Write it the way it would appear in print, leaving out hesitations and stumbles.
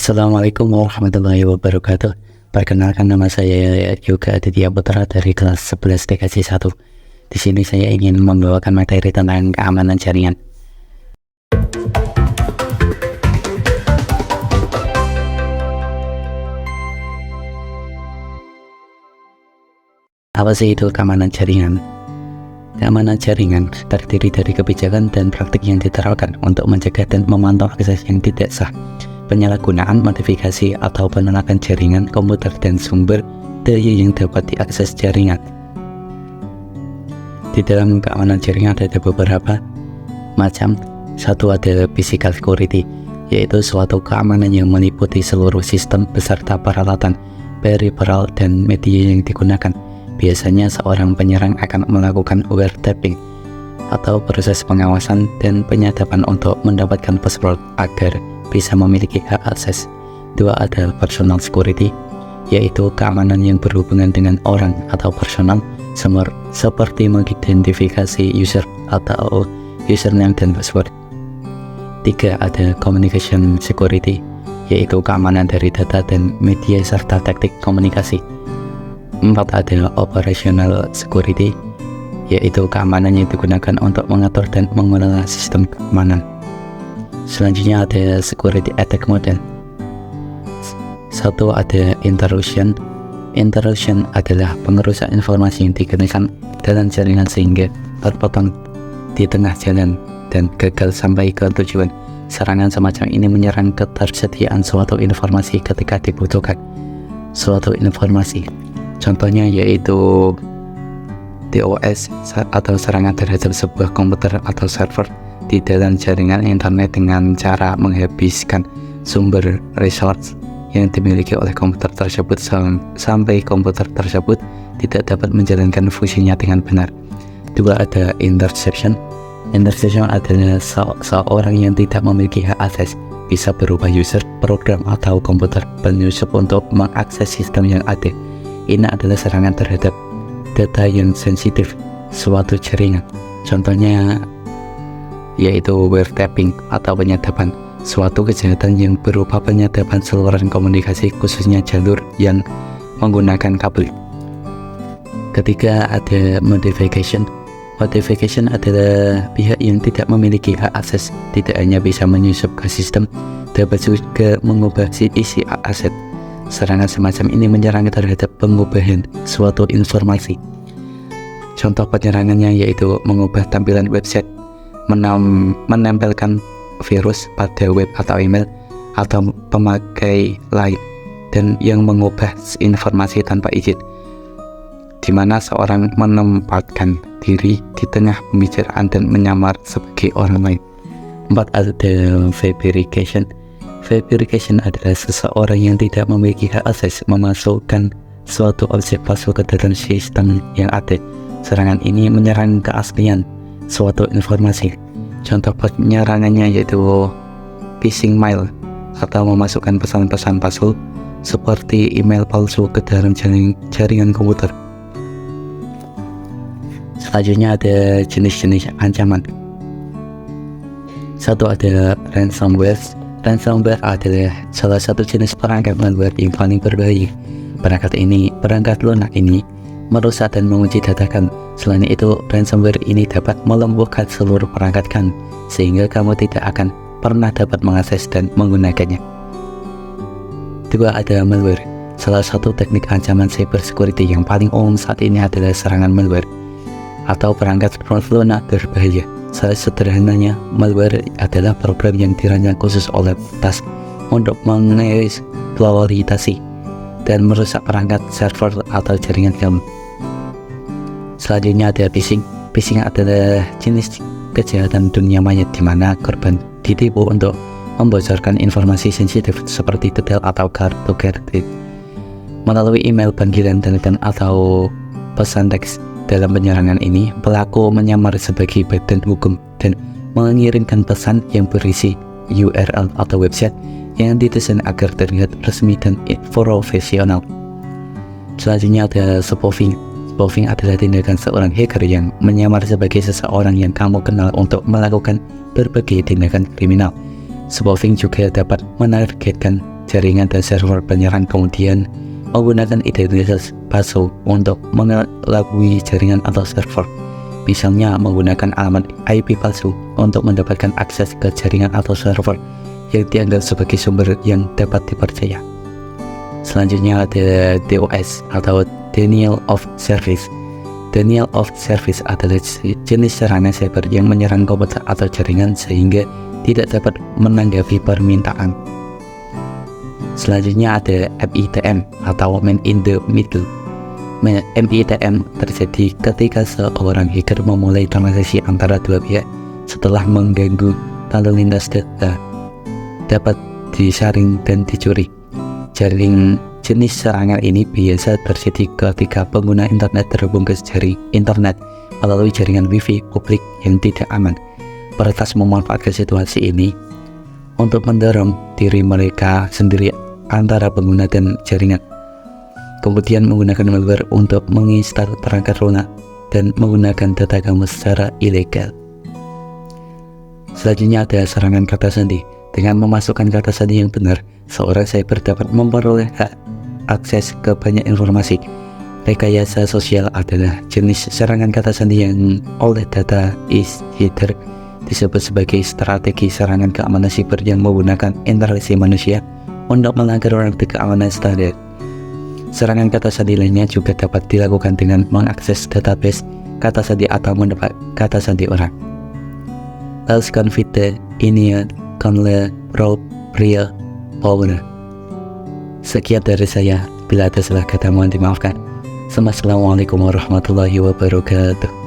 Assalamualaikum warahmatullahi wabarakatuh. Perkenalkan, nama saya Yoga Aditya Putra dari kelas 11 TKJ 1. Di sini saya ingin membawakan materi tentang keamanan jaringan. Apa sih itu keamanan jaringan? Keamanan jaringan terdiri dari kebijakan dan praktik yang diterapkan untuk mencegah dan memantau akses yang tidak sah, penyalahgunaan, modifikasi, atau penolakan jaringan komputer dan sumber daya yang dapat diakses jaringan. Di dalam keamanan jaringan ada beberapa macam. Satu, ada physical security, yaitu suatu keamanan yang meliputi seluruh sistem beserta peralatan, peripheral, dan media yang digunakan. Biasanya seorang penyerang akan melakukan wiretapping atau proses pengawasan dan penyadapan untuk mendapatkan password agar bisa memiliki hak akses. Dua, ada personal security, yaitu keamanan yang berhubungan dengan orang atau personal, seperti mengidentifikasi user atau username dan password. Tiga, ada communication security, yaitu keamanan dari data dan media serta taktik komunikasi. Empat, ada operational security, yaitu keamanan yang digunakan untuk mengatur dan mengelola sistem keamanan. Selanjutnya ada security attack model. Satu, ada intrusion. Intrusion adalah pengerusak informasi yang digunakan dalam jaringan sehingga terpotong di tengah jalan dan gagal sampai ke tujuan. Serangan semacam ini menyerang ketersediaan suatu informasi ketika dibutuhkan suatu informasi. Contohnya yaitu DOS atau serangan terhadap sebuah komputer atau server di dalam jaringan internet dengan cara menghabiskan sumber resource yang dimiliki oleh komputer tersebut sampai komputer tersebut tidak dapat menjalankan fungsinya dengan benar. Dua, ada interception. Interception adalah seorang yang tidak memiliki hak akses, bisa berupa user, program, atau komputer penyusup untuk mengakses sistem yang ada. Ini adalah serangan terhadap data yang sensitif suatu jaringan. Contohnya yaitu wiretapping atau penyadapan, suatu kejahatan yang berupa penyadapan saluran komunikasi khususnya jalur yang menggunakan kabel. Ketiga, ada modification. Modification adalah pihak yang tidak memiliki hak akses, tidak hanya bisa menyusup ke sistem, dapat juga mengubah isi aset. Serangan semacam ini menyerang terhadap pengubahan suatu informasi. Contoh penyerangannya yaitu mengubah tampilan website, menempelkan virus pada web atau email atau pemakai lain, dan yang mengubah informasi tanpa izin, di mana seorang menempatkan diri di tengah pembicaraan dan menyamar sebagai orang lain. Empat, ada fabrication. Fabrication adalah seseorang yang tidak memiliki hak akses memasukkan suatu objek palsu ke dalam sistem yang ada. Serangan ini menyerang keaslian suatu informasi. Contoh penyerangannya yaitu phishing mail atau memasukkan pesan-pesan palsu seperti email palsu ke dalam jaringan komputer. Selanjutnya ada jenis-jenis ancaman. Satu, ada ransomware. Ransomware adalah salah satu jenis perangkat malware yang paling berbahaya. Perangkat lunak ini merusak dan mengunci data kamu. Selain itu, ransomware ini dapat melumpuhkan seluruh perangkat kamu, sehingga kamu tidak akan pernah dapat mengakses dan menggunakannya. Dua, ada malware. Salah satu teknik ancaman cyber security yang paling umum saat ini adalah serangan malware atau perangkat lunak berbahaya. Salah sederhananya, malware adalah program yang dirancang khusus oleh tas untuk mengeksploitasi dan merusak perangkat server atau jaringan kamu. Selanjutnya ada phishing. Phishing adalah jenis kejahatan dunia maya di mana korban ditipu untuk membocorkan informasi sensitif seperti detail atau kartu kredit melalui email, panggilan telepon, atau pesan teks. Dalam penyerangan ini, pelaku menyamar sebagai badan hukum dan mengirimkan pesan yang berisi URL atau website yang didesain agar terlihat resmi dan profesional. Selanjutnya ada spoofing. Spoofing adalah tindakan seorang hacker yang menyamar sebagai seseorang yang kamu kenal untuk melakukan berbagai tindakan kriminal. Spoofing juga dapat menargetkan jaringan dan server penyerang, kemudian menggunakan identitas palsu untuk mengelabui jaringan atau server. Misalnya menggunakan alamat IP palsu untuk mendapatkan akses ke jaringan atau server yang dianggap sebagai sumber yang dapat dipercaya. Selanjutnya ada DOS atau Denial of Service. Denial of Service adalah jenis serangan cyber yang menyerang komputer atau jaringan sehingga tidak dapat menanggapi permintaan. Selanjutnya ada MITM atau Man in the Middle. MITM terjadi ketika seorang hacker memulai transaksi antara dua pihak setelah mengganggu lalu lintas data dapat disaring dan dicuri. Jenis serangan ini biasa terjadi ketika pengguna internet terhubung ke jaring internet melalui jaringan wifi publik yang tidak aman. Peretas memanfaatkan situasi ini untuk mendorong diri mereka sendiri antara pengguna dan jaringan, kemudian menggunakan malware untuk menginstal perangkat lunak dan menggunakan data kamu secara ilegal. Selanjutnya ada serangan kata sandi. Dengan memasukkan kata sandi yang benar, seorang cyber dapat memperoleh akses ke banyak informasi. Rekayasa sosial adalah jenis serangan kata sandi yang oleh data insider disebut sebagai strategi serangan keamanan siber yang menggunakan interaksi manusia untuk melanggar rantai keamanan standar. Serangan kata sandi lainnya juga dapat dilakukan dengan mengakses database kata sandi atau mendapat kata sandi orang. Els confide ini Conle Propria Power. Sekian dari saya, bila ada salah kata mohon dimaafkan. Assalamualaikum warahmatullahi wabarakatuh.